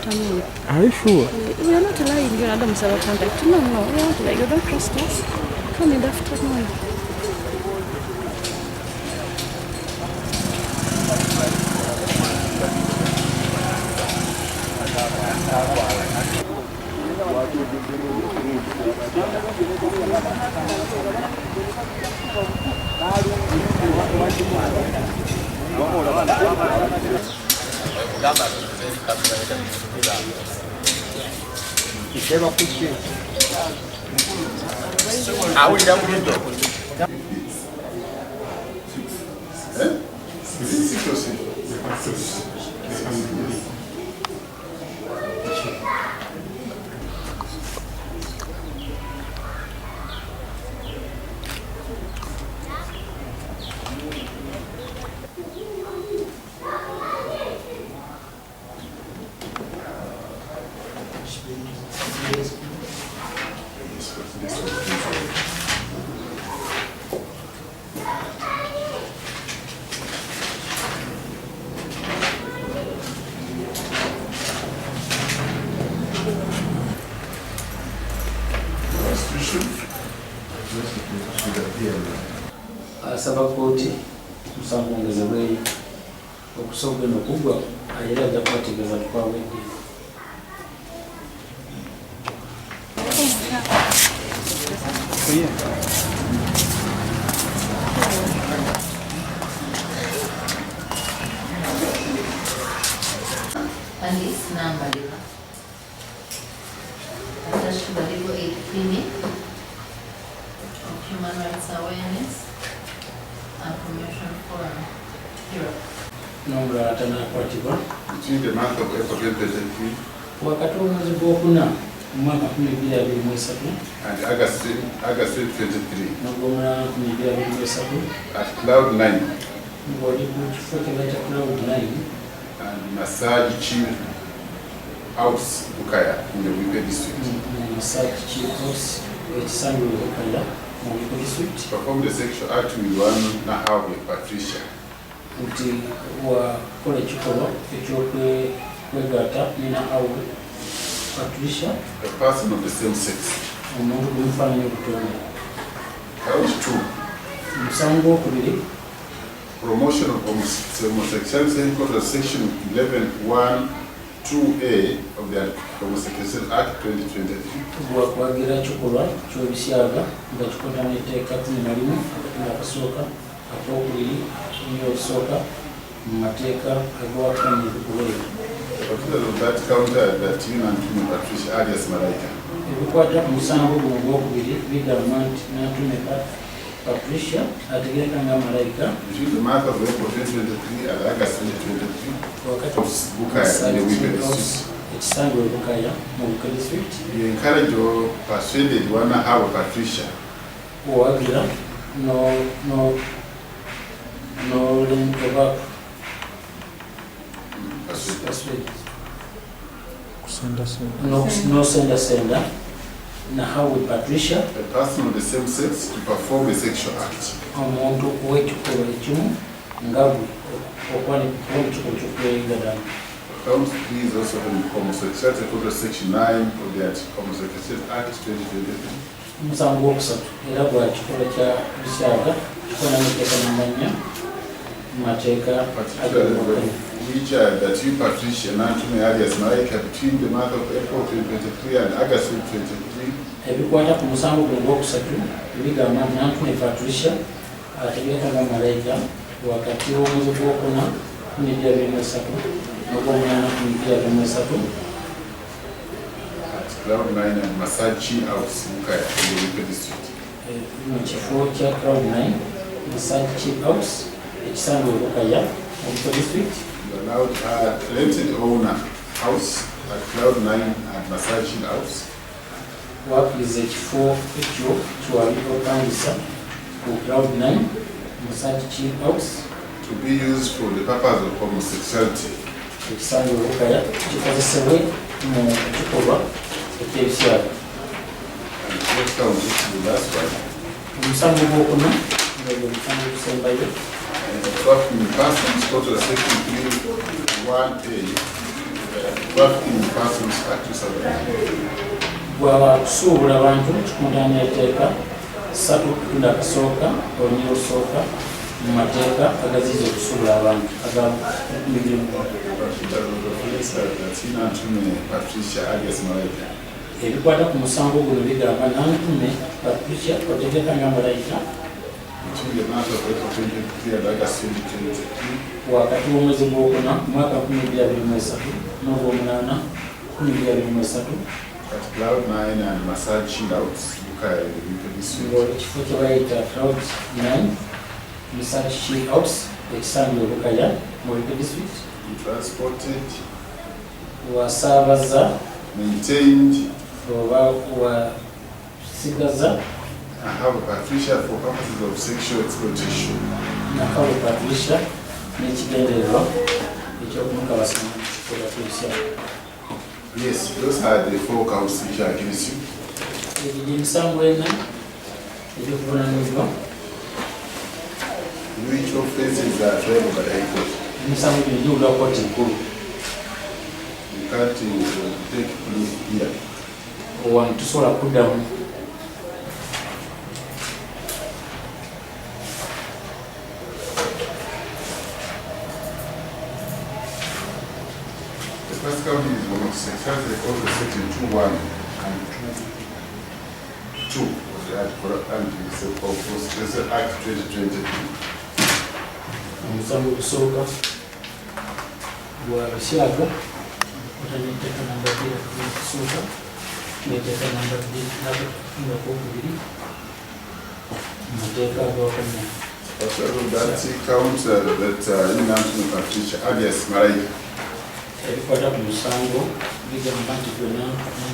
afternoon. Are you sure? We are not allowing you another Musaba contact. No, we are not allowing you. Don't trust us. Come in the afternoon. Asaba kooti musango ngezebweyo okusobola okugwa era ajja kubategeeza tukwawedde. Alice Nambalika. Attached to the Legal Aid Clinic of Human Rights Awareness and Promotion Forum, Europe. Nomulala atanakwatibwa Between the month of April 2023 wakati w'omwezi gw'okuna mu mwaka 2023 and August 2023 n'ogw'omulala 2023 at Cloud 9 ng'oli ku kifo kya Cloud 9 and Massage Chief House Bukaya in the Wipe district. Massage Chief House ekisango Bukaya mu Wipe district. Perform the sexual act with one Nahawe Patricia. Nti wakola ekikolwa eky'okwegatta ne Nahawe Patricia, A person of the same sex. omuntu gwemufaananya obutonde. Count 2. Omusango gwokubiri Promotion of homosexuality in court of section 11(1)(2)(a) of the Homosexuality Act 2023. gwakuwagira ekikolwa ky'obusyaga nga kikola n'etteeka 11 akasooka akokubiri n'okusooka mu mateeka agawakanya okuweera. Particularly of that counter that you and Patricia alias Malaika. Ebikwata ku musango guno gwokubiri bigamba nti Nantume Patricia ategeeka nga malayika Between the month of April 2023 and August 2023, wakati Bukaya in the Wipe district. ekisango Bukaya mu Wipe district You encourage or persuaded one Nahawe Patricia owagira n'olengera n'osendasenda Nahawe Patricia a person of the same sex to perform a sexual act. omuntu ow'ekikolwa ekimu nga gwe okuba ekikolwa ky'okwegadana. Count 3 is also in homosexuality code of section 9 of the Homosexuality Act 2023. Omusango gwokusatu era gwa kikolwa kya busyaga kikola n'etteeka n'amannya mu mateeka Particularly which that you Patricia Nantume alias Malaika between the month of April 2023 and August 2023. ebikwata ku musango guno gwokusatu bigamba nti Nantume Patricia ategeeka nga malayika wakati w'omwezi gw'okuna 2023 n'ogw'omunaana 2023 At Cloud 9 and Masachi House Bukaya in the Wipe district. mu kifo kya Cloud 9 Massage Chief House ekisango Bukaya mu Wipe district. You allowed rented owner house at Cloud 9 and Masachi House Wakiriza ekifo ekyo kiwali okupangisa ku Cloud 9 Massage Chief House to be used for the purpose of homosexuality. ekisango Bukaya kikozesebwe mu kikolwa eky'ebisyaga. And what count is the last one? Omusango gw'okuna nga gwe musango gusembayo And trafficking persons, total section 3(1)(a) of the trafficking in persons Act 2009. bwaba kusuubula abantu kikundana etteeka 3 akasooka olunyira olusooka mu mateeka agaziiza okusuubula abantu ag'emirimu. Ebikwata ku musango guno bigamba Nantume Patricia Otegekanya Malayika wakati w'omwezi gw'okuna mwaka 2023 n'ogw'omunaana 2023 ekifo kye bayita Cloud 9 Massage Chill Outs ekisangibwa e Bukaya mu Buliko District. Wasaabaza maintained oba wasigaza I have a Patricia for purposes of sexual exploitation. nakawe Patricia n'ekigendererwa eky'okumukabasa Patricia. Yes, those are the 4 counts which are against you. Egyo gy'emisango ena egy'okuvunaanibwa. Which offenses are tried by the High Court? Emisango gino giwulirwa kkooti nkulu. You can't take plea here. Wano tusobola kuddamu. The first count is homosexuality according to section 2(1) and 2(2) of the Anti-Prostitution Act 2023. Omusango ogusooka gwa Busyaga otanetteeka namba 2 okusooka n'etteeka namba 2 n'akokubiri mu mateeka agawakomya. That count that in Nantume Patricia alias Malayika. Ebikwata ku musango bigamba nti gwena